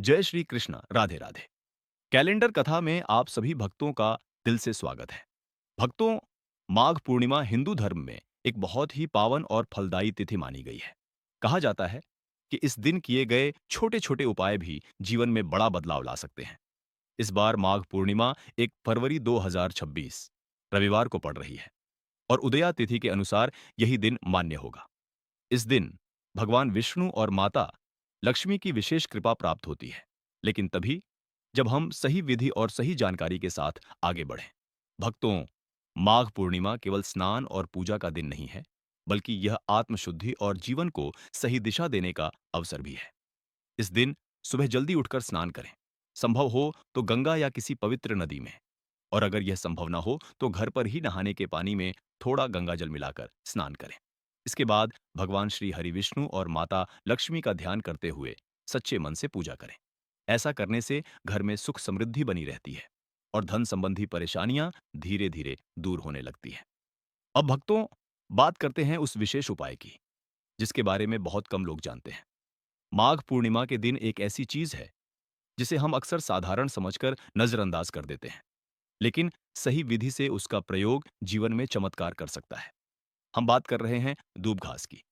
जय श्री कृष्ण, राधे राधे। कैलेंडर कथा में आप सभी भक्तों का दिल से स्वागत है। भक्तों, माघ पूर्णिमा हिंदू धर्म में एक बहुत ही पावन और फलदायी तिथि मानी गई है। कहा जाता है कि इस दिन किए गए छोटे-छोटे उपाय भी जीवन में बड़ा बदलाव ला सकते हैं। इस बार माघ पूर्णिमा 1 फरवरी 2026 रविवार को पड़ रही है और उदया तिथि के अनुसार यही दिन मान्य होगा। इस दिन भगवान विष्णु और माता लक्ष्मी की विशेष कृपा प्राप्त होती है, लेकिन तभी जब हम सही विधि और सही जानकारी के साथ आगे बढ़ें। भक्तों, माघ पूर्णिमा केवल स्नान और पूजा का दिन नहीं है, बल्कि यह आत्मशुद्धि और जीवन को सही दिशा देने का अवसर भी है। इस दिन सुबह जल्दी उठकर स्नान करें। संभव हो तो गंगा या किसी पवित्र नदी में, और अगर यह संभव ना हो तो घर पर ही नहाने के पानी में थोड़ा गंगाजल मिलाकर स्नान करें। इसके बाद भगवान श्री हरि विष्णु और माता लक्ष्मी का ध्यान करते हुए सच्चे मन से पूजा करें। ऐसा करने से घर में सुख समृद्धि बनी रहती है और धन संबंधी परेशानियां धीरे धीरे दूर होने लगती हैं। अब भक्तों, बात करते हैं उस विशेष उपाय की जिसके बारे में बहुत कम लोग जानते हैं। माघ पूर्णिमा के दिन एक ऐसी चीज है जिसे हम अक्सर साधारण समझकर नजरअंदाज कर देते हैं, लेकिन सही विधि से उसका प्रयोग जीवन में चमत्कार कर सकता है। हम बात कर रहे हैं दूब घास की।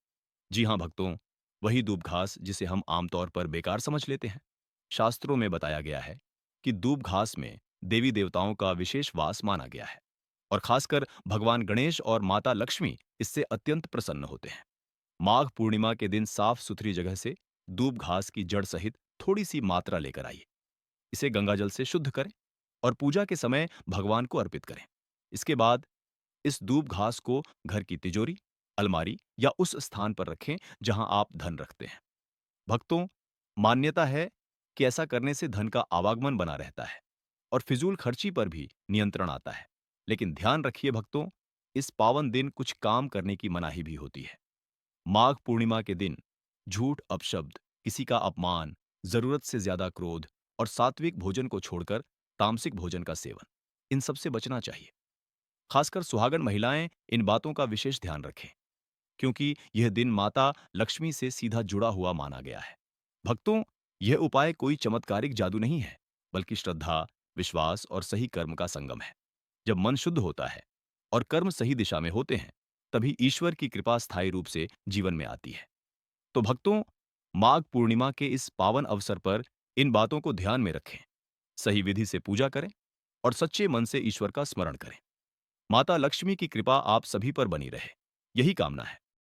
जी हाँ भक्तों, वही दूब घास जिसे हम आमतौर पर बेकार समझ लेते हैं। शास्त्रों में बताया गया है कि दूब घास में देवी देवताओं का विशेष वास माना गया है और खासकर भगवान गणेश और माता लक्ष्मी इससे अत्यंत प्रसन्न होते हैं। माघ पूर्णिमा के दिन साफ सुथरी जगह से दूब घास की जड़ सहित थोड़ी सी मात्रा लेकर आइए। इसे गंगाजल से शुद्ध करें और पूजा के समय भगवान को अर्पित करें। इसके बाद इस दूब घास को घर की तिजोरी, अलमारी या उस स्थान पर रखें जहां आप धन रखते हैं। भक्तों, मान्यता है कि ऐसा करने से धन का आवागमन बना रहता है और फिजूल खर्ची पर भी नियंत्रण आता है। लेकिन ध्यान रखिए भक्तों, इस पावन दिन कुछ काम करने की मनाही भी होती है। माघ पूर्णिमा के दिन झूठ, अपशब्द, किसी का अपमान, जरूरत से ज्यादा क्रोध और सात्विक भोजन को छोड़कर तामसिक भोजन का सेवन, इन सब से बचना चाहिए। खासकर सुहागन महिलाएं इन बातों का विशेष ध्यान रखें, क्योंकि यह दिन माता लक्ष्मी से सीधा जुड़ा हुआ माना गया है। भक्तों, यह उपाय कोई चमत्कारिक जादू नहीं है, बल्कि श्रद्धा, विश्वास और सही कर्म का संगम है। जब मन शुद्ध होता है और कर्म सही दिशा में होते हैं, तभी ईश्वर की कृपा स्थायी रूप से जीवन में आती है। तो भक्तों, माघ पूर्णिमा के इस पावन अवसर पर इन बातों को ध्यान में रखें, सही विधि से पूजा करें और सच्चे मन से ईश्वर का स्मरण करें। माता लक्ष्मी की कृपा आप सभी पर बनी रहे, यही कामना है।